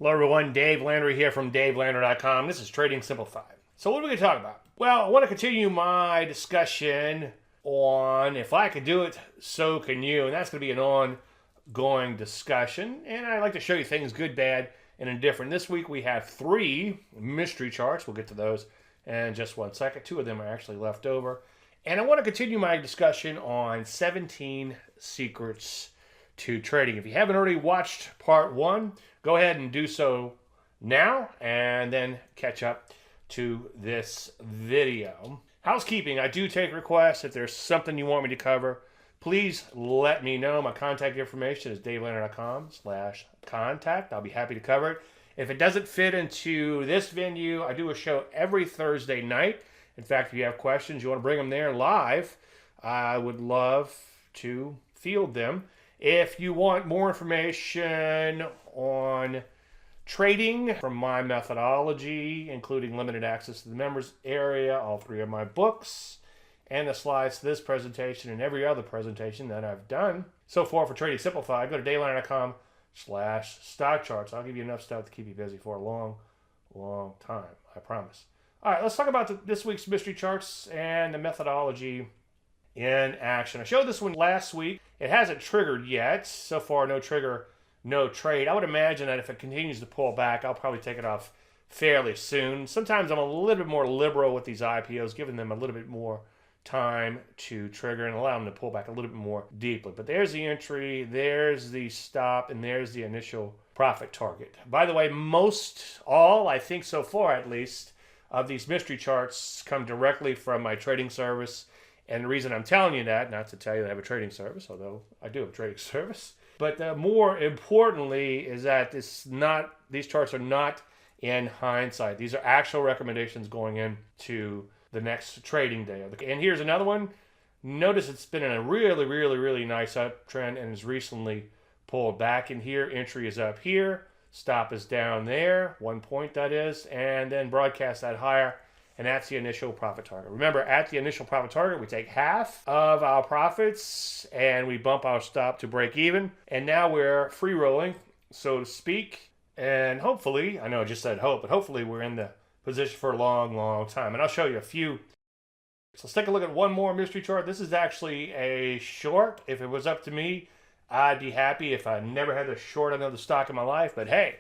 Hello everyone, Dave Landry here from DaveLandry.com. This is Trading Simplified. So what are we going to talk about? Well, I want to continue my discussion on if I could do it, so can you. And that's going to be an ongoing discussion. And I'd like to show you things good, bad, and indifferent. This week we have 3 mystery charts. We'll get to those in just 1 second. 2 of them are actually left over. And I want to continue my discussion on 17 secrets to trading. If you haven't already watched part 1, go ahead and do so now and then catch up to this video. Housekeeping, I do take requests. If there's something you want me to cover, please let me know. My contact information is davelandry.com/contact. I'll be happy to cover it. If it doesn't fit into this venue, I do a show every Thursday night. In fact, if you have questions, you want to bring them there live, I would love to field them. If you want more information on trading from my methodology, including limited access to the members area, all 3 of my books, and the slides to this presentation and every other presentation that I've done so far for Trading Simplified, go to DaveLandry.com/StockCharts. I'll give you enough stuff to keep you busy for a long, long time, I promise. All right, let's talk about this week's mystery charts and the methodology in action. I showed this one last week. It hasn't triggered yet. So far, no trigger, no trade. I would imagine that if it continues to pull back, I'll probably take it off fairly soon. Sometimes I'm a little bit more liberal with these IPOs, giving them a little bit more time to trigger and allow them to pull back a little bit more deeply. But there's the entry, there's the stop, and there's the initial profit target. By the way, I think so far at least, of these mystery charts come directly from my trading service. And the reason I'm telling you that, not to tell you that I have a trading service, although I do have a trading service, but more importantly is that these charts are not in hindsight. These are actual recommendations going into the next trading day. And here's another one. Notice it's been in a really, really, really nice uptrend and has recently pulled back in here. Entry is up here. Stop is down there, 1 point that is, and then broadcast that higher. And that's the initial profit target. Remember, at the initial profit target, we take half of our profits and we bump our stop to break even. And now we're free rolling, so to speak. And hopefully, I know I just said hope, but hopefully we're in the position for a long, long time. And I'll show you a few. So let's take a look at one more mystery chart. This is actually a short. If it was up to me, I'd be happy if I never had to short another stock in my life. But hey,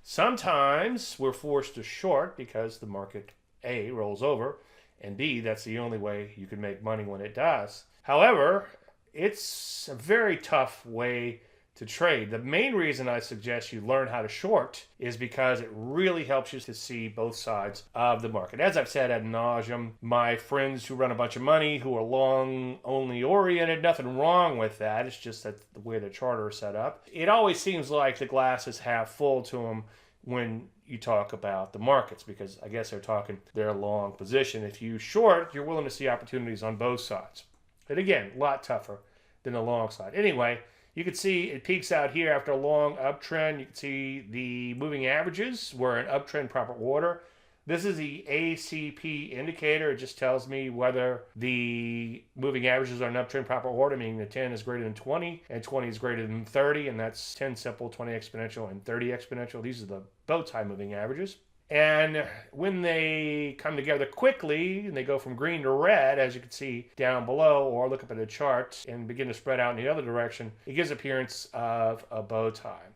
sometimes we're forced to short because the market A, rolls over, and B, that's the only way you can make money when it does. However, it's a very tough way to trade. The main reason I suggest you learn how to short is because it really helps you to see both sides of the market. As I've said ad nauseum, my friends who run a bunch of money, who are long only oriented, nothing wrong with that. It's just that the way the charter is set up. It always seems like the glass is half full to them when you talk about the markets, because I guess they're talking their long position. If you short, you're willing to see opportunities on both sides. And again, a lot tougher than the long side. Anyway, you can see it peaks out here after a long uptrend. You can see the moving averages were in uptrend proper order. This is the ACP indicator. It just tells me whether the moving averages are in uptrend proper order, meaning the 10 is greater than 20 and 20 is greater than 30, and that's 10 simple, 20 exponential, and 30 exponential. These are the bow tie moving averages. And when they come together quickly and they go from green to red, as you can see down below, or look up at a chart and begin to spread out in the other direction, it gives appearance of a bow tie.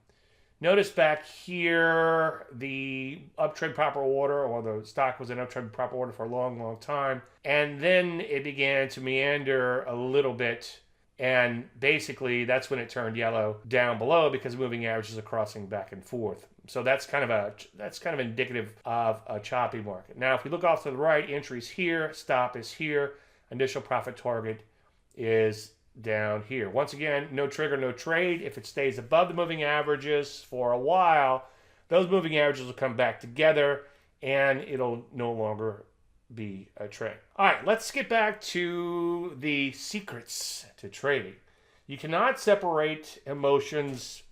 Notice back here, the uptrend proper order, or the stock was in uptrend proper order for a long, long time. And then it began to meander a little bit. And basically, that's when it turned yellow down below because moving averages are crossing back and forth. So that's kind of indicative of a choppy market. Now, if we look off to the right, entry's here, stop is here, initial profit target is down here. Once again, no trigger, no trade. If it stays above the moving averages for a while, those moving averages will come back together and it'll no longer be a trade. All right, let's get back to the secrets to trading. You cannot separate emotions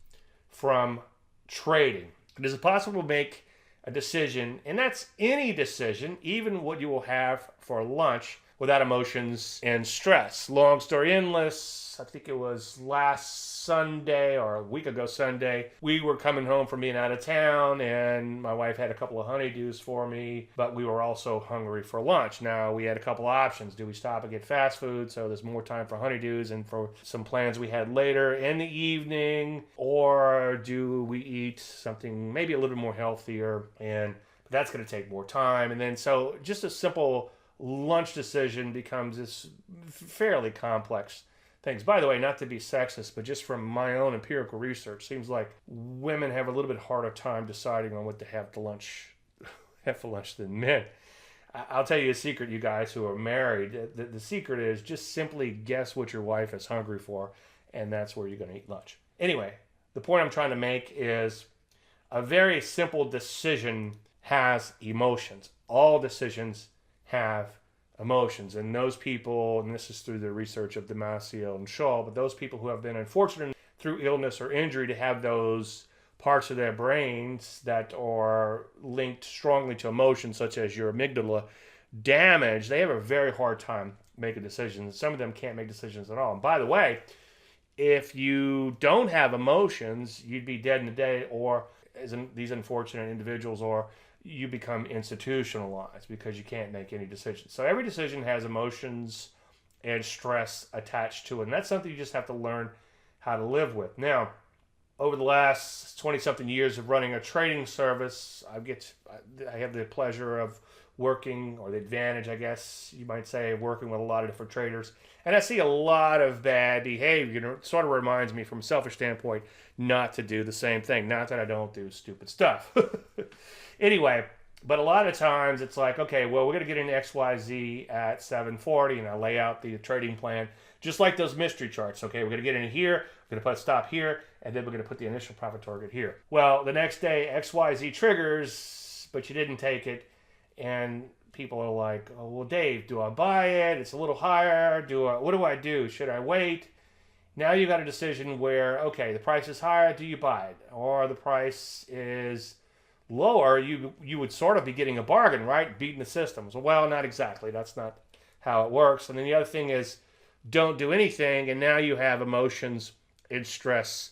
from trading. It is possible to make a decision, and that's any decision, even what you will have for lunch, without emotions and stress. Long story endless, I think it was last Sunday or a week ago Sunday, we were coming home from being out of town and my wife had a couple of honeydews for me, but we were also hungry for lunch. Now we had a couple of options. Do we stop and get fast food so there's more time for honeydews and for some plans we had later in the evening, or do we eat something maybe a little bit more healthier, and that's going to take more time. And then so just a simple lunch decision becomes this fairly complex things. By the way, not to be sexist, but just from my own empirical research, seems like women have a little bit harder time deciding on what to have for lunch than men. I'll tell you a secret, you guys who are married. The secret is just simply guess what your wife is hungry for, and that's where you're going to eat lunch. Anyway, the point I'm trying to make is a very simple decision has emotions. All decisions have emotions, and those people, and this is through the research of Damasio and Shaw, but those people who have been unfortunate through illness or injury to have those parts of their brains that are linked strongly to emotions, such as your amygdala, damaged, they have a very hard time making decisions. Some of them can't make decisions at all. And by the way, if you don't have emotions, you'd be dead in a day, or as in these unfortunate individuals, or you become institutionalized because you can't make any decisions. So every decision has emotions and stress attached to it. And that's something you just have to learn how to live with. Now, over the last 20-something years of running a trading service, I have the pleasure of working, or the advantage, I guess you might say, of working with a lot of different traders. And I see a lot of bad behavior. It sort of reminds me from a selfish standpoint not to do the same thing. Not that I don't do stupid stuff. Anyway, but a lot of times it's like, okay, well, we're going to get into XYZ at 740, and I lay out the trading plan, just like those mystery charts. Okay, we're going to get in here, we're going to put a stop here, and then we're going to put the initial profit target here. Well, the next day, XYZ triggers, but you didn't take it, and people are like, oh, well, Dave, do I buy it? It's a little higher. What do I do? Should I wait? Now you got a decision where, okay, the price is higher, do you buy it? Or the price is lower, you would sort of be getting a bargain, right? Beating the system. So, well, not exactly. That's not how it works. And then the other thing is, don't do anything, and now you have emotions and stress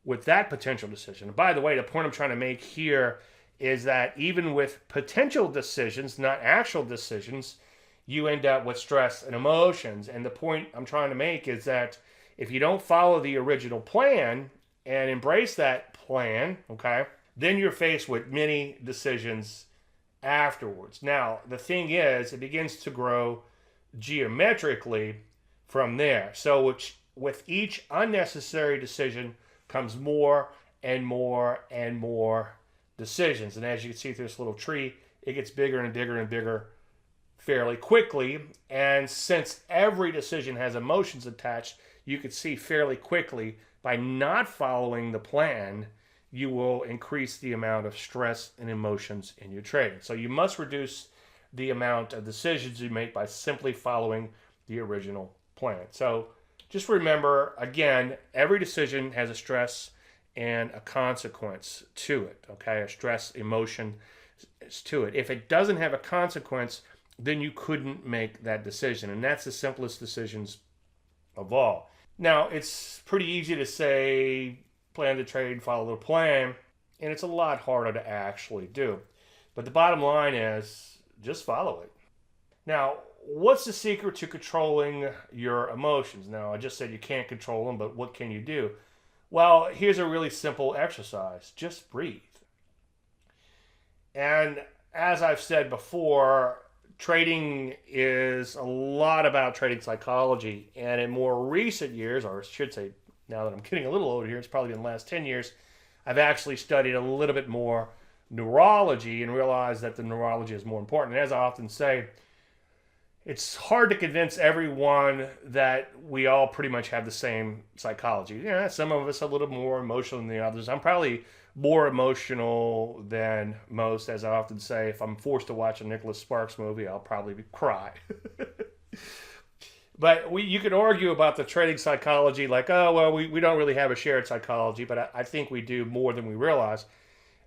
with that potential decision. And by the way, the point I'm trying to make here is that even with potential decisions, not actual decisions, you end up with stress and emotions. And the point I'm trying to make is that if you don't follow the original plan and embrace that plan, okay, then you're faced with many decisions afterwards. Now, the thing is, it begins to grow geometrically from there. So with each unnecessary decision comes more and more and more decisions. And as you can see through this little tree, it gets bigger and bigger and bigger fairly quickly. And since every decision has emotions attached, you could see fairly quickly by not following the plan, you will increase the amount of stress and emotions in your trading. So you must reduce the amount of decisions you make by simply following the original plan. So just remember, again, every decision has a stress and a consequence to it, okay? A stress emotion is to it. If it doesn't have a consequence, then you couldn't make that decision. And that's the simplest decisions of all. Now, it's pretty easy to say, plan to trade, follow the plan, and it's a lot harder to actually do. But the bottom line is, just follow it. Now, what's the secret to controlling your emotions? Now, I just said you can't control them, but what can you do? Well, here's a really simple exercise. Just breathe. And as I've said before, trading is a lot about trading psychology. And in more recent years, or I should say, now that I'm getting a little older here, it's probably been the last 10 years, I've actually studied a little bit more neurology and realized that the neurology is more important. And as I often say, it's hard to convince everyone that we all pretty much have the same psychology. Yeah, some of us are a little more emotional than the others. I'm probably more emotional than most, as I often say. If I'm forced to watch a Nicholas Sparks movie, I'll probably cry. But you could argue about the trading psychology like, oh, well, we don't really have a shared psychology, but I think we do more than we realize.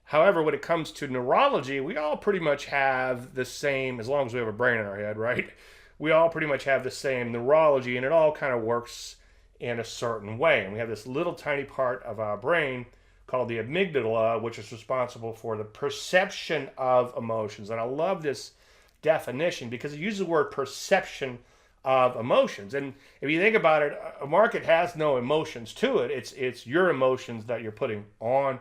However, when it comes to neurology, we all pretty much have the same, as long as we have a brain in our head, right? we all pretty much have the same neurology, and it all kind of works in a certain way. And we have this little tiny part of our brain called the amygdala, which is responsible for the perception of emotions. And I love this definition because it uses the word perception of emotions. And if you think about it, a market has no emotions to it. It's your emotions that you're putting on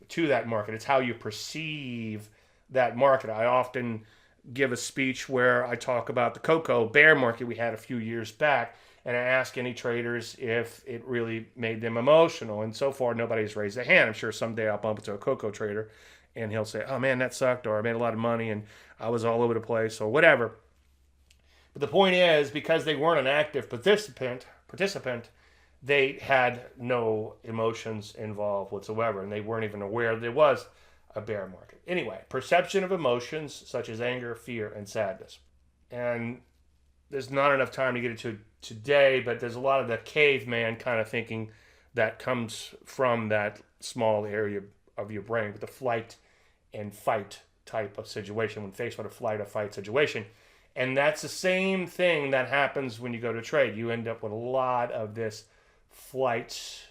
to that market. It's how you perceive that market. I often give a speech where I talk about the cocoa bear market we had a few years back, and I ask any traders if it really made them emotional. And so far, nobody's raised their hand. I'm sure someday I'll bump into a cocoa trader and he'll say, oh man, that sucked, or I made a lot of money and I was all over the place, or whatever. But the point is, because they weren't an active participant, they had no emotions involved whatsoever, and they weren't even aware there was a bear market. Anyway, perception of emotions such as anger, fear, and sadness. And there's not enough time to get into today, but there's a lot of the caveman kind of thinking that comes from that small area of your brain with the flight and fight type of situation when faced with a flight or fight situation. And that's the same thing that happens when you go to trade. You end up with a lot of this flight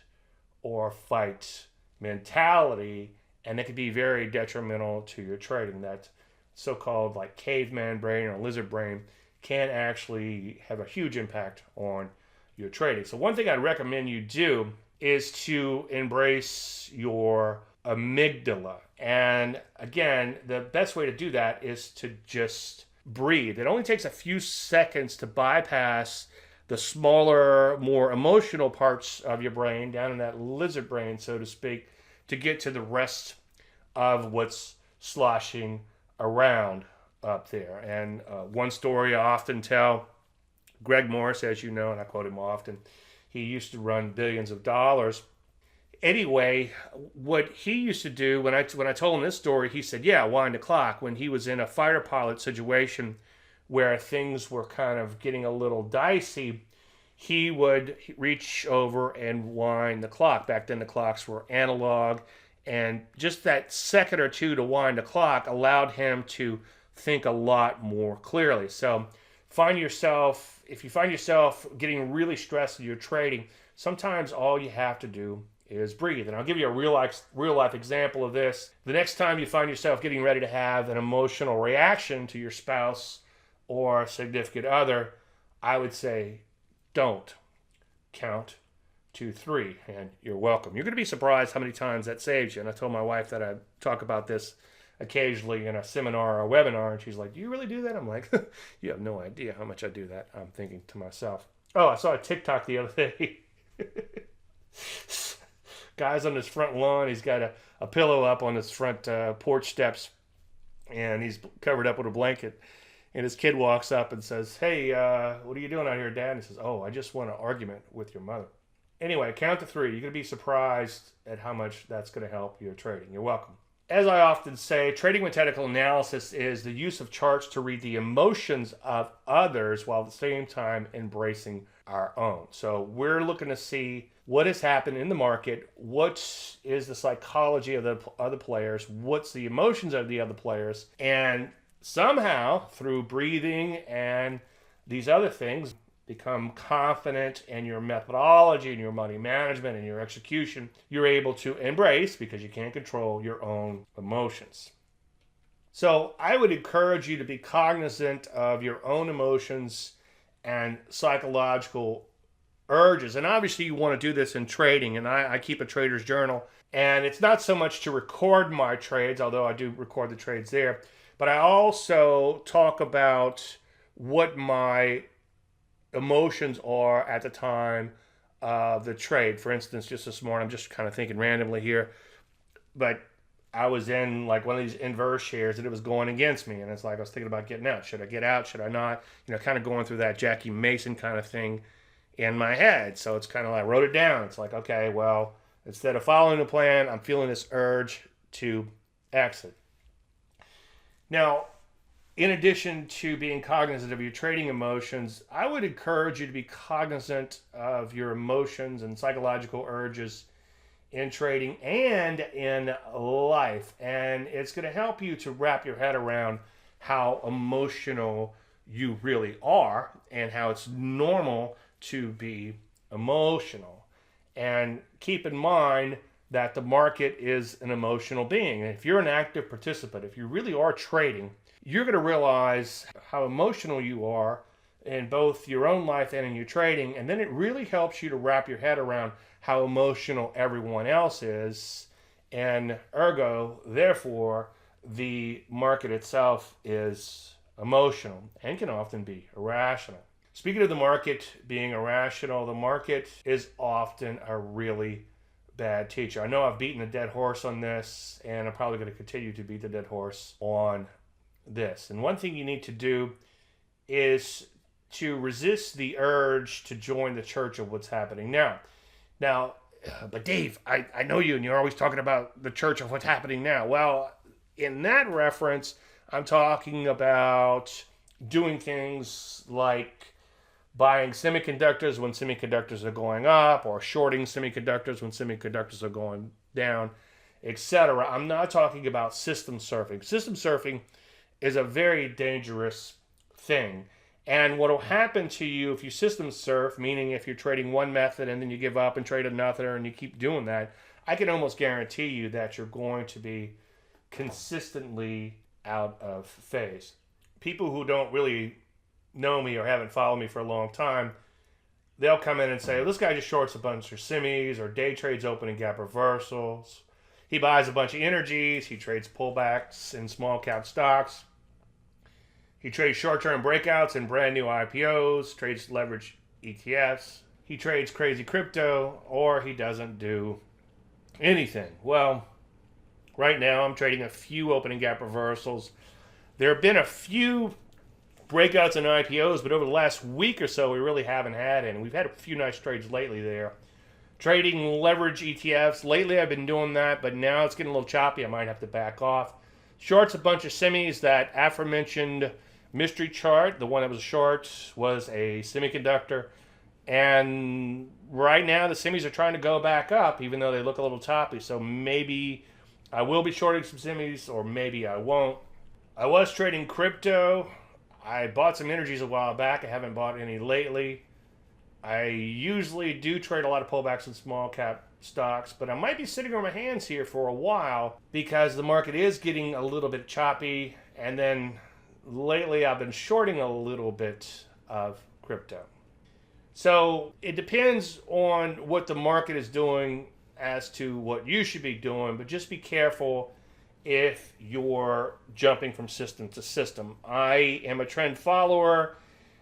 or fight mentality, and it can be very detrimental to your trading. That so-called like caveman brain or lizard brain can actually have a huge impact on your trading. So one thing I'd recommend you do is to embrace your amygdala. And again, the best way to do that is to just breathe. It only takes a few seconds to bypass the smaller, more emotional parts of your brain down in that lizard brain, so to speak, to get to the rest of what's sloshing around up there. And one story I often tell, Greg Morris, as you know, and I quote him often, he used to run billions of dollars. Anyway, what he used to do, when I told him this story, he said, yeah, wind the clock. When he was in a fighter pilot situation where things were kind of getting a little dicey, he would reach over and wind the clock. Back then the clocks were analog, and just that second or two to wind the clock allowed him to think a lot more clearly. So if you find yourself getting really stressed in your trading, sometimes all you have to do is breathe. And I'll give you a real life example of this. The next time you find yourself getting ready to have an emotional reaction to your spouse or significant other, I would say, don't. Count to 3, and you're welcome. You're going to be surprised how many times that saves you. And I told my wife that I talk about this occasionally in a seminar or a webinar, and she's like, do you really do that? I'm like, you have no idea how much I do that. I'm thinking to myself. Oh, I saw a TikTok the other day. Guy's on his front lawn. He's got a pillow up on his front porch steps, and he's covered up with a blanket. And his kid walks up and says, hey, what are you doing out here, Dad? And he says, oh, I just won an argument with your mother. Anyway, count to 3. You're going to be surprised at how much that's going to help your trading. You're welcome. As I often say, trading with technical analysis is the use of charts to read the emotions of others while at the same time embracing our own. So we're looking to see what has happened in the market, what is the psychology of the other players, what's the emotions of the other players, and somehow through breathing and these other things, become confident in your methodology and your money management and your execution. You're able to embrace, because you can't control your own emotions. So I would encourage you to be cognizant of your own emotions and psychological urges. And obviously you want to do this in trading, and I keep a trader's journal, and it's not so much to record my trades, although I do record the trades there, but I also talk about what my emotions are at the time of the trade. For instance, just this morning, I'm just kind of thinking randomly here, but I was in like one of these inverse shares and it was going against me, and it's like I was thinking about getting out. Should I get out? Should I not? Kind of going through that Jackie Mason kind of thing in my head. So it's kind of like I wrote it down. It's like, okay, well, instead of following the plan, I'm feeling this urge to exit. Now, in addition to being cognizant of your trading emotions, I would encourage you to be cognizant of your emotions and psychological urges in trading and in life. And it's going to help you to wrap your head around how emotional you really are and how it's normal to be emotional. And keep in mind that the market is an emotional being. And if you're an active participant, if you really are trading, you're going to realize how emotional you are in both your own life and in your trading. And then it really helps you to wrap your head around how emotional everyone else is. And ergo, therefore, the market itself is emotional and can often be irrational. Speaking of the market being irrational, the market is often a really bad teacher. I know I've beaten a dead horse on this, and I'm probably going to continue to beat the dead horse on this. And one thing you need to do is to resist the urge to join the church of what's happening now. But Dave, I know you, and you're always talking about the church of what's happening now. Well, in that reference, I'm talking about doing things like buying semiconductors when semiconductors are going up, or shorting semiconductors when semiconductors are going down, etc. I'm not talking about system surfing. System surfing is a very dangerous thing. And what will happen to you if you system surf, meaning if you're trading one method and then you give up and trade another and you keep doing that, I can almost guarantee you that you're going to be consistently out of phase. People who don't really know me or haven't followed me for a long time, they'll come in and say, well, this guy just shorts a bunch of semis or day trades opening gap reversals. He buys a bunch of energies. He trades pullbacks in small cap stocks. He trades short-term breakouts in brand new IPOs, trades leverage ETFs. He trades crazy crypto, or he doesn't do anything. Well, right now I'm trading a few opening gap reversals. There have been a few breakouts in IPOs, but over the last week or so, we really haven't had any. We've had a few nice trades lately there. Trading leverage ETFs. Lately, I've been doing that, but now it's getting a little choppy. I might have to back off. Shorts a bunch of semis. That aforementioned mystery chart, the one that was short, was a semiconductor. And right now, the semis are trying to go back up, even though they look a little toppy. So maybe I will be shorting some semis, or maybe I won't. I was trading crypto. I bought some energies a while back. I haven't bought any lately. I usually do trade a lot of pullbacks in small cap stocks, but I might be sitting on my hands here for a while because the market is getting a little bit choppy. And then lately I've been shorting a little bit of crypto. So it depends on what the market is doing as to what you should be doing, but just be careful if you're jumping from system to system. I am a trend follower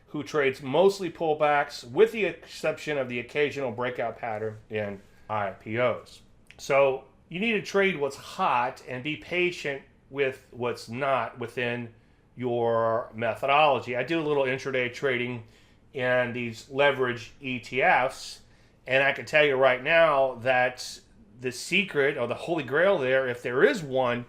who trades mostly pullbacks with the exception of the occasional breakout pattern in IPOs. So you need to trade what's hot and be patient with what's not within your methodology. I do a little intraday trading in these leverage ETFs, and I can tell you right now that the secret or the holy grail there, if there is one,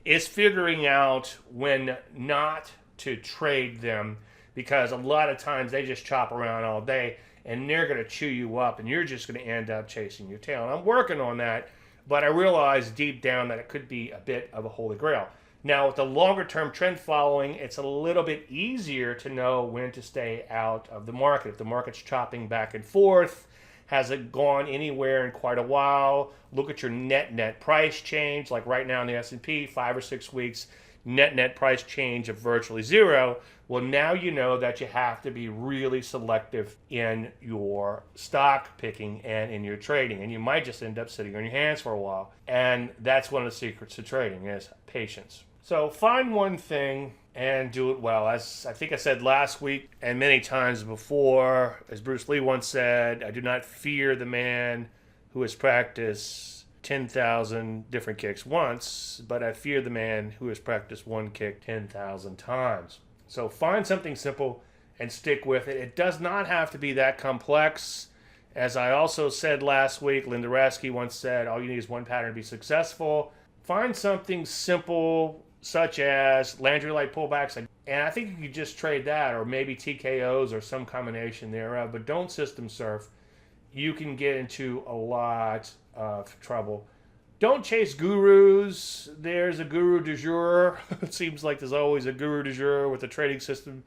is figuring out when not to trade them, because a lot of times they just chop around all day and they're going to chew you up and you're just going to end up chasing your tail. And I'm working on that, but I realize deep down that it could be a bit of a holy grail. Now, with the longer term trend following, it's a little bit easier to know when to stay out of the market. If the market's chopping back and forth, hasn't gone anywhere in quite a while, look at your net price change. Like right now in the S&P, 5 or 6 weeks, net price change of virtually zero. Well, now you know that you have to be really selective in your stock picking and in your trading. And you might just end up sitting on your hands for a while. And that's one of the secrets to trading is patience. So find one thing and do it well. As I think I said last week and many times before, as Bruce Lee once said, I do not fear the man who has practiced 10,000 different kicks once, but I fear the man who has practiced one kick 10,000 times. So find something simple and stick with it. It does not have to be that complex. As I also said last week, Landry once said, all you need is one pattern to be successful. Find something simple, such as Landry light pullbacks, and I think you could just trade that, or maybe TKOs or some combination thereof, but don't system surf. You can get into a lot of trouble. Don't chase gurus. There's a guru du jour. It seems like there's always a guru du jour with the trading system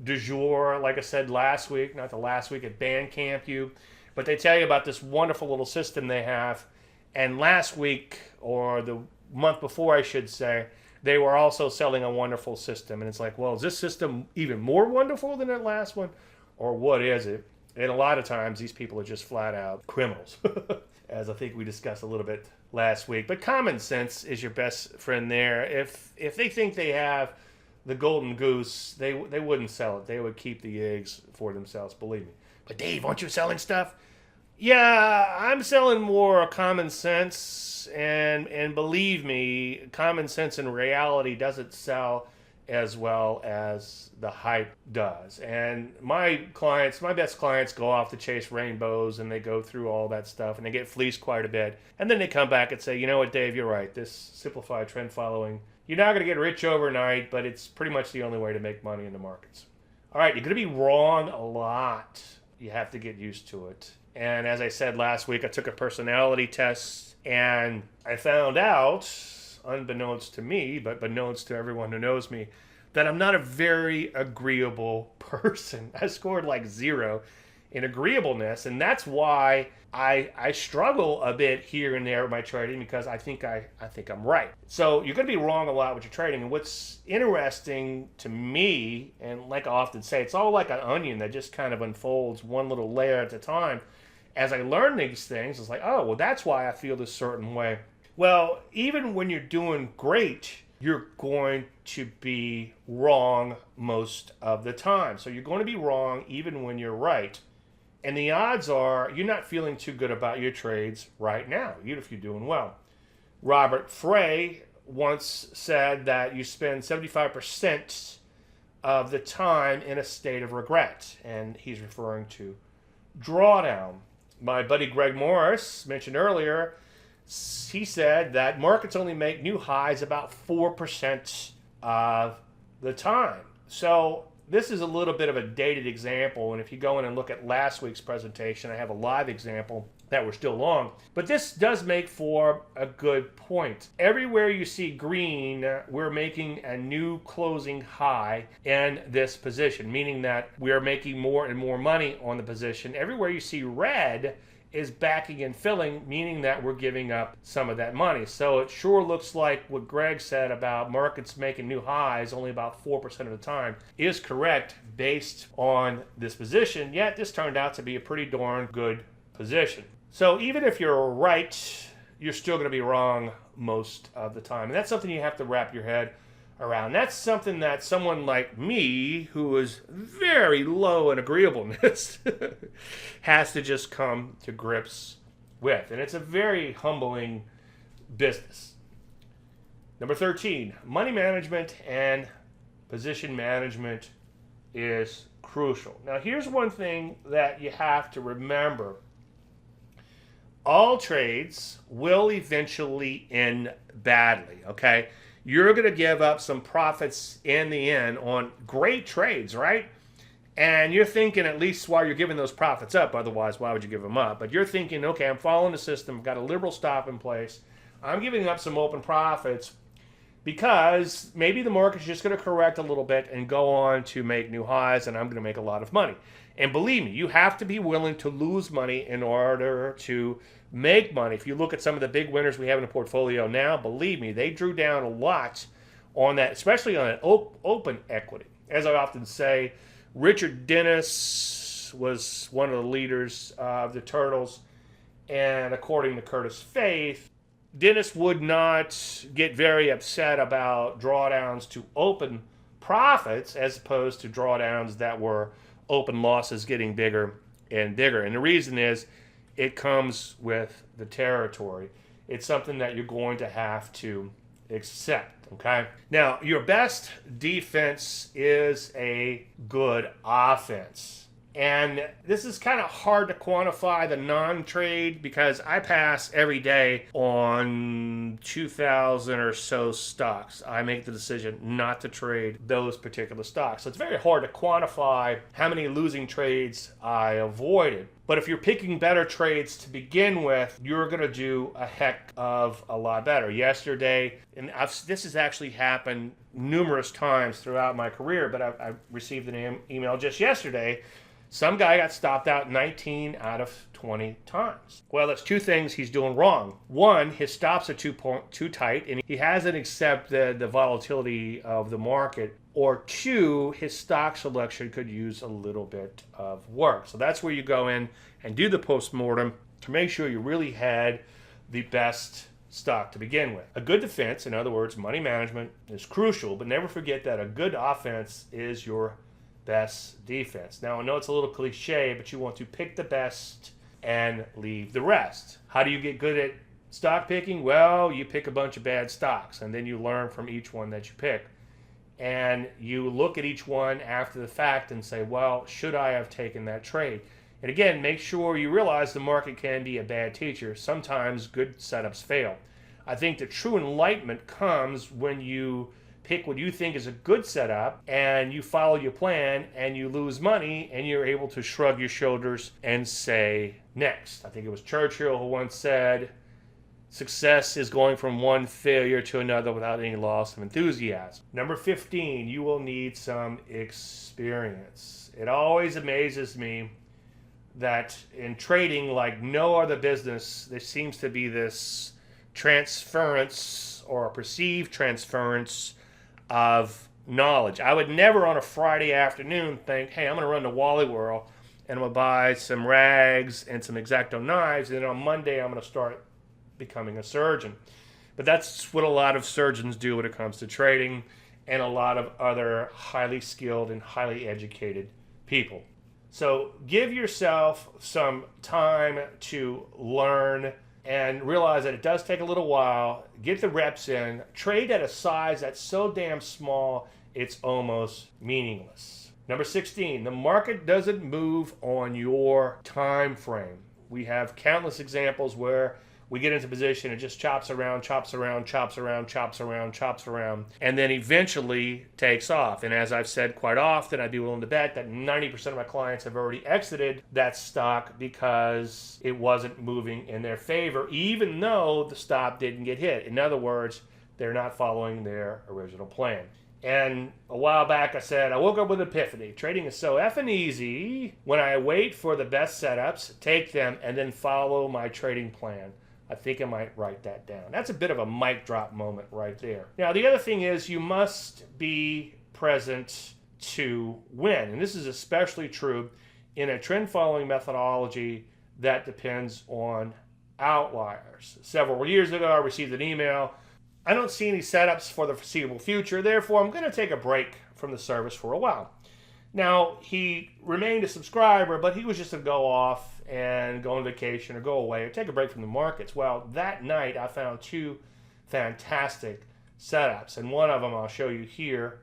du jour, like I said last week, not the last week at Bandcamp you, but they tell you about this wonderful little system they have. And last week, or the month before, I should say, they were also selling a wonderful system. And it's like, well, is this system even more wonderful than that last one? Or what is it? And a lot of times, these people are just flat out criminals, as I think we discussed a little bit last week. But common sense is your best friend there. If they think they have the golden goose, they wouldn't sell it. They would keep the eggs for themselves, believe me. But Dave, aren't you selling stuff? Yeah, I'm selling more common sense, and believe me, common sense in reality doesn't sell as well as the hype does. And my best clients go off to chase rainbows, and they go through all that stuff, and they get fleeced quite a bit. And then they come back and say, you know what, Dave, you're right. This simplified trend following, you're not going to get rich overnight, but it's pretty much the only way to make money in the markets. All right, you're going to be wrong a lot. You have to get used to it. And as I said last week, I took a personality test, and I found out, unbeknownst to me, but beknownst to everyone who knows me, that I'm not a very agreeable person. I scored like 0 in agreeableness, and that's why I struggle a bit here and there with my trading, because I think I'm right. So you're going to be wrong a lot with your trading. And what's interesting to me, and like I often say, it's all like an onion that just kind of unfolds one little layer at a time. As I learn these things, it's like, oh, well, that's why I feel this certain way. Well, even when you're doing great, you're going to be wrong most of the time. So you're going to be wrong even when you're right. And the odds are you're not feeling too good about your trades right now, even if you're doing well. Robert Frey once said that you spend 75% of the time in a state of regret, and he's referring to drawdown. My buddy Greg Morris mentioned earlier, he said that markets only make new highs about 4% of the time. So this is a little bit of a dated example, and if you go in and look at last week's presentation, I have a live example that we're still long. But this does make for a good point. Everywhere you see green, we're making a new closing high in this position, meaning that we are making more and more money on the position. Everywhere you see red is backing and filling, meaning that we're giving up some of that money. So it sure looks like what Greg said about markets making new highs only about 4% of the time is correct based on this position, yet this turned out to be a pretty darn good position. So even if you're right, you're still going to be wrong most of the time. And that's something you have to wrap your head around. That's something that someone like me, who is very low in agreeableness, has to just come to grips with. And it's a very humbling business. Number 13, money management and position management is crucial. Now, here's one thing that you have to remember. All trades will eventually end badly, okay? You're going to give up some profits in the end on great trades, right? And you're thinking, at least while you're giving those profits up, otherwise, why would you give them up? But you're thinking, okay, I'm following the system, I've got a liberal stop in place, I'm giving up some open profits because maybe the market's just going to correct a little bit and go on to make new highs, and I'm going to make a lot of money. And believe me, you have to be willing to lose money in order to make money. If you look at some of the big winners we have in the portfolio now, believe me, they drew down a lot on that, especially on an open equity. As I often say, Richard Dennis was one of the leaders of the Turtles, and according to Curtis Faith, Dennis would not get very upset about drawdowns to open profits as opposed to drawdowns that were open losses getting bigger and bigger. And the reason is it comes with the territory. It's something that you're going to have to accept, okay? Now, your best defense is a good offense. And this is kind of hard to quantify the non-trade because I pass every day on 2,000 or so stocks. I make the decision not to trade those particular stocks. So it's very hard to quantify how many losing trades I avoided. But if you're picking better trades to begin with, you're going to do a heck of a lot better. Yesterday, and this has actually happened numerous times throughout my career, but I received an email just yesterday. Some guy got stopped out 19 out of 20 times. Well, that's two things he's doing wrong. One, his stops are too tight, and he hasn't accepted the volatility of the market. Or two, his stock selection could use a little bit of work. So that's where you go in and do the postmortem to make sure you really had the best stock to begin with. A good defense, in other words, money management, is crucial, but never forget that a good offense is your best defense. Now, I know it's a little cliche, but you want to pick the best and leave the rest. How do you get good at stock picking? Well, you pick a bunch of bad stocks, and then you learn from each one that you pick. And you look at each one after the fact and say, well, should I have taken that trade? And again, make sure you realize the market can be a bad teacher. Sometimes good setups fail. I think the true enlightenment comes when you pick what you think is a good setup and you follow your plan and you lose money and you're able to shrug your shoulders and say next. I think it was Churchill who once said, success is going from one failure to another without any loss of enthusiasm. Number 15, you will need some experience. It always amazes me that in trading, like no other business, there seems to be this transference or a perceived transference of knowledge. I would never on a Friday afternoon think, hey, I'm going to run to Wally World and I'm going to buy some rags and some X-Acto knives, and then on Monday I'm going to start becoming a surgeon. But that's what a lot of surgeons do when it comes to trading, and a lot of other highly skilled and highly educated people. So give yourself some time to learn and realize that it does take a little while. Get the reps in. Trade at a size that's so damn small it's almost meaningless. Number 16, the market doesn't move on your time frame. We have countless examples where we get into position, it just chops around, chops around, chops around, chops around, chops around, and then eventually takes off. And as I've said quite often, I'd be willing to bet that 90% of my clients have already exited that stock because it wasn't moving in their favor, even though the stop didn't get hit. In other words, they're not following their original plan. And a while back I said, I woke up with an epiphany. Trading is so effing easy when I wait for the best setups, take them, and then follow my trading plan. I think I might write that down. That's a bit of a mic drop moment right there. Now, the other thing is you must be present to win. And this is especially true in a trend following methodology that depends on outliers. Several years ago, I received an email. I don't see any setups for the foreseeable future. Therefore, I'm going to take a break from the service for a while. Now, he remained a subscriber, but he was just to go off and go on vacation or go away or take a break from the markets. Well, that night I found two fantastic setups, and one of them I'll show you here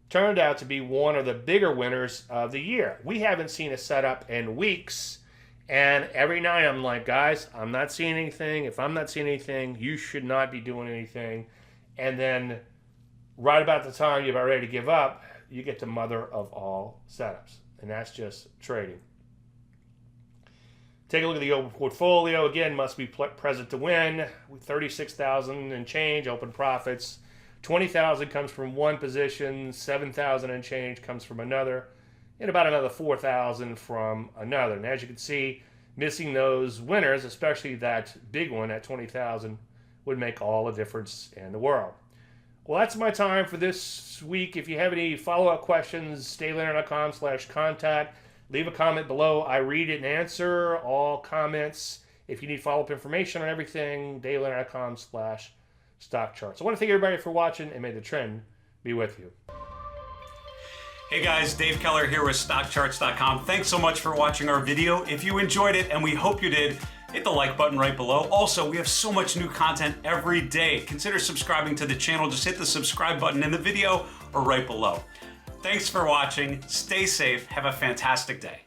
turned out to be one of the bigger winners of the year. We haven't seen a setup in weeks, and every night I'm like, guys, I'm not seeing anything. If I'm not seeing anything, you should not be doing anything. And then right about the time you're about ready to give up, you get the mother of all setups, and that's just trading. Take a look at the open portfolio. Again, must be present to win. With 36,000 and change open profits. 20,000 comes from one position. 7,000 and change comes from another. And about another 4,000 from another. And as you can see, missing those winners, especially that big one at 20,000, would make all the difference in the world. Well, that's my time for this week. If you have any follow-up questions, davelandry.com/contact. Leave a comment below. I read it and answer all comments. If you need follow-up information on everything, davelandry.com/StockCharts. I want to thank everybody for watching, and may the trend be with you. Hey guys, Dave Keller here with StockCharts.com. Thanks so much for watching our video. If you enjoyed it, and we hope you did, hit the like button right below. Also, we have so much new content every day. Consider subscribing to the channel. Just hit the subscribe button in the video or right below. Thanks for watching. Stay safe. Have a fantastic day.